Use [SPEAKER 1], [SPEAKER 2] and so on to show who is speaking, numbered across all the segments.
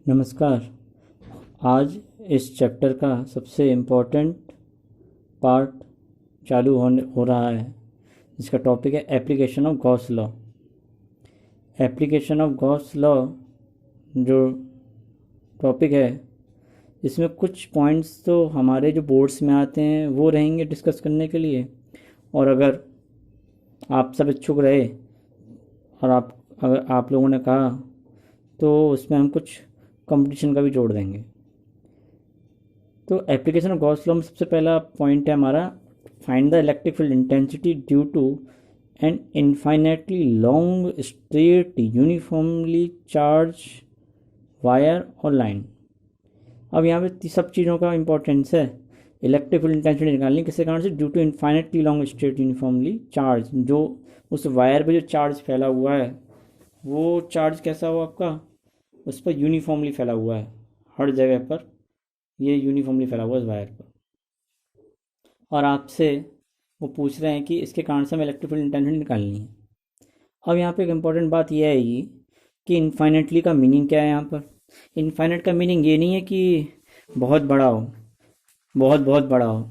[SPEAKER 1] नमस्कार। आज इस चैप्टर का सबसे इम्पोर्टेंट पार्ट चालू हो रहा है, जिसका टॉपिक है application of Gauss law. Application of Gauss law जो टॉपिक है, इसमें कुछ पॉइंट्स तो हमारे जो बोर्ड्स में आते हैं वो रहेंगे डिस्कस करने के लिए, और अगर आप सब इच्छुक रहे और अगर आप लोगों ने कहा तो उसमें हम कुछ कंपटीशन का भी जोड़ देंगे। तो एप्लीकेशन ऑफ गॉस लॉ में सबसे पहला पॉइंट है हमारा, find the electric field intensity due to an infinitely long straight uniformly charge wire और लाइन। अब यहाँ पे सब चीज़ों का इंपॉर्टेंस है। इलेक्ट्रिक फील्ड इंटेंसिटी निकालनी किसके कारण से, due to infinitely long straight uniformly charge. जो उस वायर पे जो चार्ज फैला हुआ है वो चार्ज कैसा हो आपका, उस पर यूनिफॉर्मली फैला हुआ है, हर जगह पर ये यूनिफॉर्मली फैला हुआ है इस वायर पर। और आपसे वो पूछ रहे हैं कि इसके कारण से हमें इलेक्ट्रिक फील्ड इंटेंसिटी निकालनी है। अब यहाँ पे एक इम्पॉर्टेंट बात यह आएगी कि इनफाइनेटली का मीनिंग क्या है। यहाँ पर इनफाइनेट का मीनिंग ये नहीं है कि बहुत बड़ा हो, बहुत बहुत बड़ा हो।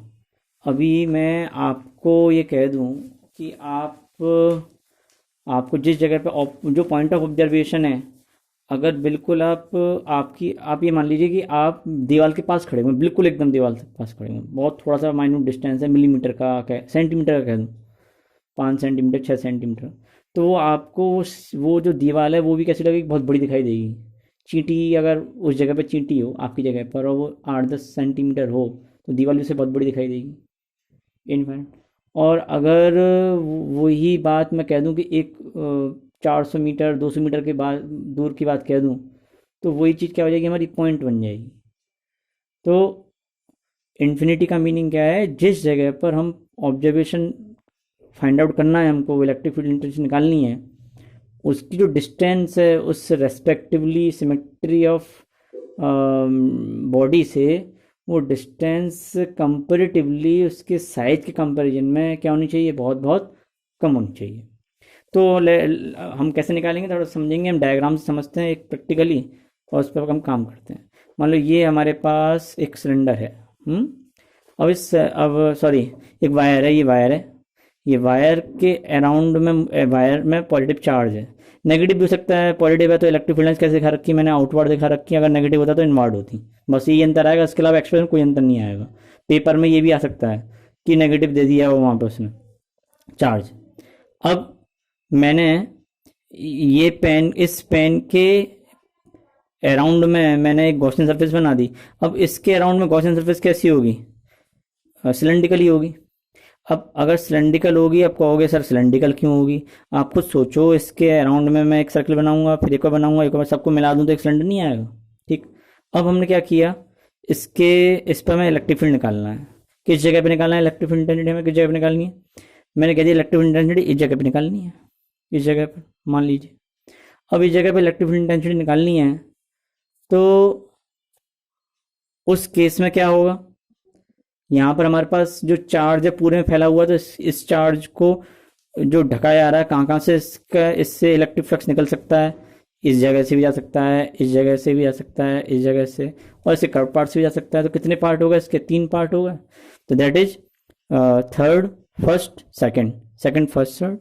[SPEAKER 1] अभी मैं आपको ये कह दूँ कि आपको जिस जगह पे जो पॉइंट ऑफ ऑब्जर्वेशन है, अगर बिल्कुल आप ये मान लीजिए कि आप दीवार के पास खड़े हुए, बिल्कुल एकदम दीवार के पास खड़े हुए, बहुत थोड़ा सा माइन्यूट डिस्टेंस है, मिलीमीटर का कह, सेंटीमीटर का कह दूँ, 5 सेंटीमीटर 6 सेंटीमीटर, तो वो आपको वो जो दीवार है वो भी कैसी लगेगी, बहुत बड़ी दिखाई देगी। चींटी अगर उस जगह पे चींटी हो आपकी जगह पर और वो 8-10 सेंटीमीटर हो तो दीवार भी उसे बहुत बड़ी दिखाई देगी, इनफाइनाइट। और अगर वही बात मैं कह दूं कि एक 400 मीटर 200 मीटर के बाद दूर की बात कह दूं, तो वही चीज़ क्या हो जाएगी, हमारी पॉइंट बन जाएगी। तो इन्फिनिटी का मीनिंग क्या है, जिस जगह पर हम ऑब्जर्वेशन फाइंड आउट करना है, हमको इलेक्ट्रिक फील्ड इंटेंसिटी निकालनी है, उसकी जो डिस्टेंस है उससे रेस्पेक्टिवली सिमेट्री ऑफ बॉडी से वो डिस्टेंस कंपेरेटिवली उसके साइज के कंपैरिजन में क्या होनी चाहिए, बहुत बहुत कम होनी चाहिए। तो हम कैसे निकालेंगे थोड़ा समझेंगे, हम डायग्राम से समझते हैं एक प्रैक्टिकली, और उस पर हम काम करते हैं। मान लो ये हमारे पास एक सिलेंडर है, अब सॉरी एक वायर है, ये वायर के अराउंड में वायर में पॉजिटिव चार्ज है, नेगेटिव भी हो सकता है, पॉजिटिव है तो इलेक्ट्रिक फील्ड कैसे दिखा रखी है मैंने, आउटवर्ड दिखा रखी है, अगर नेगेटिव होता तो इनवर्ड होती। बस यही अंतर आएगा, इसके अलावा एक्सप्रेशन कोई अंतर नहीं आएगा। पेपर में ये भी आ सकता है कि नेगेटिव दे दिया हो वहाँ पर उसने चार्ज। अब मैंने ये इस पेन के अराउंड में मैंने एक गॉसियन सरफेस बना दी। अब इसके अराउंड में गॉसियन सरफेस कैसी होगी, सिलेंड्रिकली होगी। अब अगर सिलेंड्रिकल होगी, आप कहोगे सर सिलेंड्रिकल क्यों होगी, आप खुद सोचो, इसके अराउंड में मैं एक सर्कल बनाऊंगा, फिर एक और बनाऊंगा, एक और सबको मिला दूं तो एक सिलेंडर नहीं आएगा। ठीक, अब हमने क्या किया, इस पर मैं इलेक्ट्रिक फील्ड निकालना है। किस जगह पे निकालना है इलेक्ट्रिक फील्ड इंटेंसिटी, हमें किस जगह पे निकालनी है, मैंने कह दिया इलेक्ट्रिक फील्ड इंटेंसिटी इस जगह पे निकालनी है, इस जगह पर मान लीजिए। अब इस जगह पे इलेक्ट्रिक फील्ड इंटेंसिटी निकालनी है, तो उस केस में क्या होगा, यहाँ पर हमारे पास जो चार्ज है पूरे में फैला हुआ, तो इस चार्ज को जो ढकाया आ रहा है, कहाँ से इससे इलेक्ट्रिक फ्लक्स निकल सकता है, इस जगह से भी जा सकता है, इस जगह से भी जा सकता है, इस जगह से, और इससे कर्व पार्ट से भी जा सकता है। तो कितने पार्ट हो गए इसके, 3 पार्ट हो गए। तो that is third first second, second first third,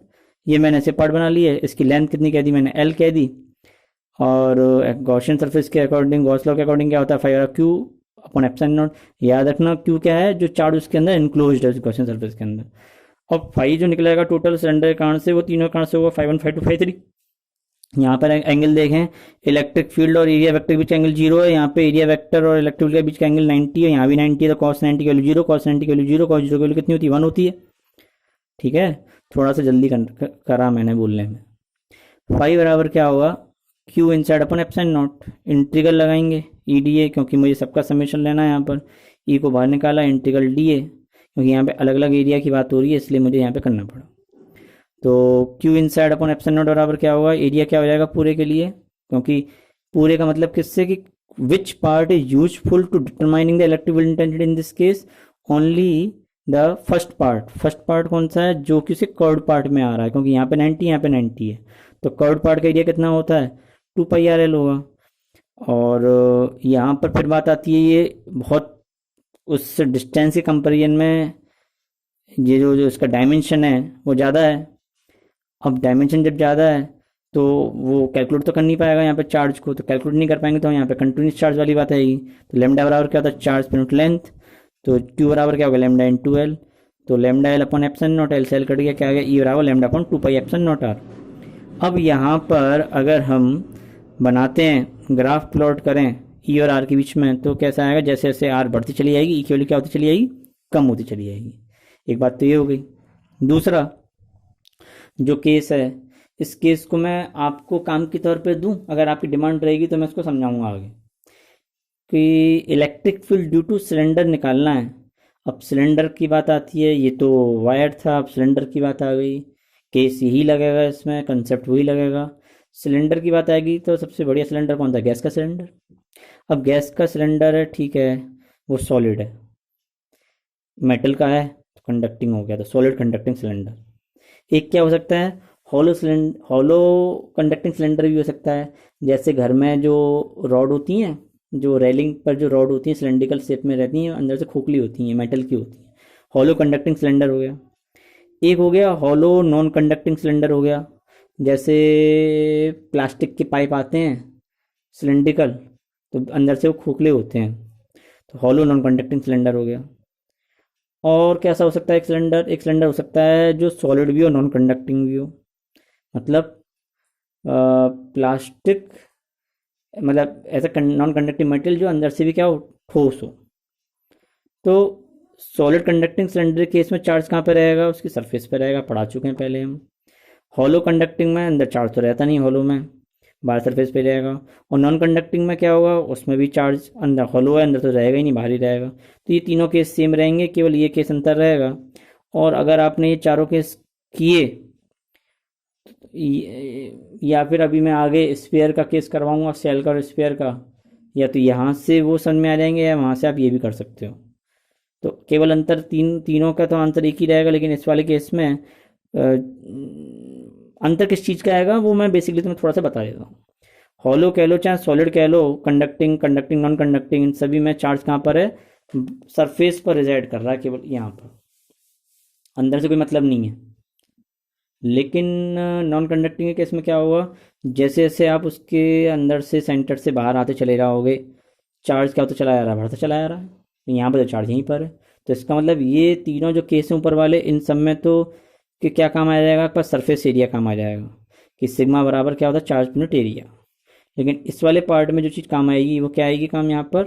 [SPEAKER 1] ये मैंने ऐसे पार्ट बना लिए। इसकी लेंथ कितनी कह दी मैंने, एल कह दी। और गॉसियन सरफेस के अकॉर्डिंग, गॉस लॉ के अकॉर्डिंग क्या होता है, five Q upon epsilon not. याद रखना क्यू क्या है, जो चार्ज उसके अंदर इंक्लोज्ड है उस गॉसियन सरफेस के अंदर। और फाइव जो निकलेगा टोटल सिलेंडर के कारण से, वो तीनों कारण से होगा 5 1 5 2 5 3। यहाँ पर एंगल देखें, इलेक्ट्रिक फील्ड और एरिया वेक्टर के बीच का एंगल 0 है, यहाँ पे एरिया वेक्टर और इलेक्ट्रिक फील्ड के बीच का एंगल 90 है, यहाँ भी 90 है, तो कॉस 90 की वैल्यू 0, कॉस 90 की वैल्यू 0, कॉस 0 की वैल्यू कितनी होती है, 1 होती है। ठीक है, थोड़ा सा जल्दी करा मैंने बोलने में। 5 बराबर क्या होगा, Q inside upon epsilon not, integral लगाएंगे ई डी ए, क्योंकि मुझे सबका समेशन लेना है। यहाँ पर ई को बाहर निकाला, इंटीग्रल डी ए, क्योंकि यहाँ पे अलग अलग एरिया की बात हो रही है इसलिए मुझे यहाँ पे करना पड़ा। तो Q inside upon epsilon not बराबर क्या होगा, एरिया क्या हो जाएगा पूरे के लिए, क्योंकि पूरे का मतलब किससे, कि which part is useful to determining the electric field intensity in this case, only the first part. First part कौन सा है, जो कि कर्व्ड पार्ट में आ रहा है, क्योंकि यहाँ पे 90 यहाँ पे 90 है, तो कर्व्ड पार्ट का एरिया कितना होता है, 2 पाई आर एल होगा। और यहाँ पर फिर बात आती है, ये बहुत उस डिस्टेंस के कंपेरिजन में ये जो जो इसका डायमेंशन है वो ज़्यादा है। अब डायमेंशन जब ज़्यादा है तो वो कैलकुलेट तो कर नहीं पाएगा यहाँ पे चार्ज को, तो कैलकुलेट नहीं कर पाएंगे तो यहाँ पे कंटिन्यूस चार्ज वाली बात आएगी। तो लेमडा बराबर क्या होता है, चार्ज पर यूनिट लेंथ। तो क्यू बराबर क्या होगा, लेमडा इन टू एल। तो lambda L upon epsilon naught, L से एल कट गया, क्या आ गया, ई बराबर lambda upon two pi epsilon naught R. अब यहाँ पर अगर हम बनाते हैं ग्राफ प्लॉट करें ई और आर के बीच में, तो कैसा आएगा, जैसे जैसे आर बढ़ती चली जाएगी ई की वैल्यू क्या होती चली जाएगी, कम होती चली जाएगी। एक बात तो ये हो गई। दूसरा जो केस है, इस केस को मैं आपको काम के तौर पे दूं, अगर आपकी डिमांड रहेगी तो मैं इसको समझाऊंगा आगे कि electric field due two cylinder निकालना है। अब सिलेंडर की बात आती है, ये तो वायर था, अब सिलेंडर की बात आ गई, केस यही लगेगा, इसमें कंसेप्ट वही लगेगा। सिलेंडर की बात आएगी तो सबसे बढ़िया सिलेंडर कौन सा, गैस का सिलेंडर। अब गैस का सिलेंडर है, ठीक है, वो सॉलिड है, मेटल का है तो कंडक्टिंग हो गया, तो सॉलिड कंडक्टिंग सिलेंडर। एक क्या हो सकता है, hollow cylinder, hollow conducting cylinder भी हो सकता है। जैसे घर में जो रॉड होती हैं, जो रेलिंग पर जो रॉड होती हैं सिलेंड्रिकल शेप में रहती हैं, अंदर से खोखली होती हैं, मेटल की होती हैं, हॉलो कंडक्टिंग सिलेंडर हो गया। एक हो गया हॉलो नॉन कंडक्टिंग सिलेंडर हो गया, जैसे प्लास्टिक के पाइप आते हैं सिलेंड्रिकल, तो अंदर से वो खोखले होते हैं, तो हॉलो नॉन कंडक्टिंग सिलेंडर हो गया। और कैसा हो सकता है एक सिलेंडर, एक सिलेंडर हो सकता है जो सॉलिड भी हो नॉन कंडक्टिंग भी हो, मतलब प्लास्टिक, मतलब ऐसा नॉन कंडक्टिंग मटेरियल जो अंदर से भी क्या हो, ठोस हो। तो सॉलिड कंडक्टिंग सिलेंडर के केस में चार्ज कहाँ पे रहेगा, उसकी सरफेस पे रहेगा, पढ़ा चुके हैं पहले हम। हॉलो कंडक्टिंग में अंदर चार्ज तो रहता नहीं, हॉलो में बाहर सरफेस पे रहेगा। और नॉन कंडक्टिंग में क्या होगा, उसमें भी चार्ज अंदर, हॉलो है अंदर तो रहेगा ही नहीं, बाहर ही रहेगा। तो ये तीनों केस सेम रहेंगे, केवल ये केस अंतर रहेगा। और अगर आपने ये चारों केस किए, या फिर अभी मैं आगे स्फीयर का केस करवाऊंगा, सेल का और स्फीयर का, या तो यहाँ से वो समझ में आ जाएंगे या वहाँ से आप ये भी कर सकते हो। तो केवल अंतर तीनों का तो आंसर एक ही रहेगा, लेकिन इस वाले केस में अंतर किस चीज़ का आएगा वो मैं बेसिकली तुम्हें थोड़ा सा बता देता हूँ। हॉलो कह लो चाहे सॉलिड कह लो, कंडक्टिंग कंडक्टिंग नॉन कंडक्टिंग, इन सभी में चार्ज कहाँ पर है, सरफेस पर रिजाइड कर रहा है, केवल यहाँ पर, अंदर से कोई मतलब नहीं है। लेकिन नॉन कंडक्टिंग के केस में क्या होगा, जैसे जैसे आप उसके अंदर से सेंटर से बाहर आते चले जाओगे, चार्ज क्या होता चला जा रहा है, बढ़ता चला जा रहा है। तो यहाँ पर तो चार्ज यहीं पर है, तो इसका मतलब ये तीनों जो केस हैं ऊपर वाले, इन सब में तो कि क्या काम आ जाएगा आपका, सरफेस एरिया काम आ जाएगा, कि सिग्मा बराबर क्या होता है, चार्ज यूनिट एरिया। लेकिन इस वाले पार्ट में जो चीज़ काम आएगी वो क्या आएगी काम, यहाँ पर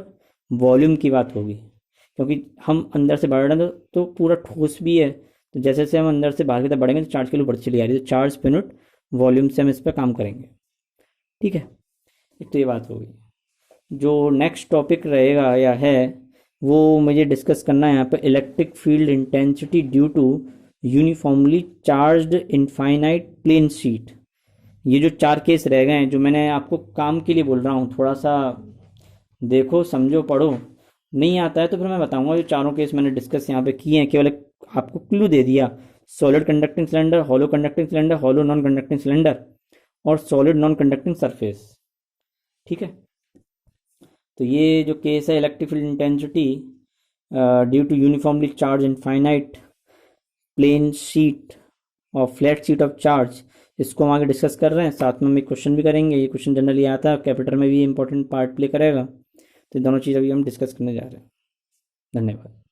[SPEAKER 1] वॉल्यूम की बात होगी, क्योंकि हम अंदर से बढ़ रहे हैं तो पूरा ठोस भी है, तो जैसे जैसे हम अंदर से बाहर की तरफ बढ़ेंगे तो चार्ज की वैल्यू बढ़ती चली जा रही है, तो चार्ज पर यूनिट वॉल्यूम से हम इस पर काम करेंगे। ठीक है, एक तो ये बात होगी। जो नेक्स्ट टॉपिक रहेगा या है वो मुझे डिस्कस करना है यहाँ पर, electric field intensity due to uniformly charged infinite plane sheet. ये जो चार केस रह गए हैं, जो मैंने आपको काम के लिए बोल रहा हूँ, थोड़ा सा देखो समझो पढ़ो, नहीं आता है तो फिर मैं बताऊंगा। जो चारों केस मैंने डिस्कस यहाँ पे किए हैं, केवल एक आपको क्लू दे दिया, solid conducting cylinder, hollow conducting cylinder, hollow non conducting cylinder, और सॉलिड नॉन कंडक्टिंग सरफेस। ठीक है, तो ये जो केस है electric field intensity due to uniformly charge infinite plane sheet और फ्लैट शीट ऑफ चार्ज, इसको हम आगे डिस्कस कर रहे हैं, साथ में हम एक क्वेश्चन भी करेंगे। ये क्वेश्चन जनरली आता है, कैपिटर में भी इंपॉर्टेंट पार्ट प्ले करेगा, तो दोनों चीज़ अभी हम डिस्कस करने जा रहे हैं। धन्यवाद।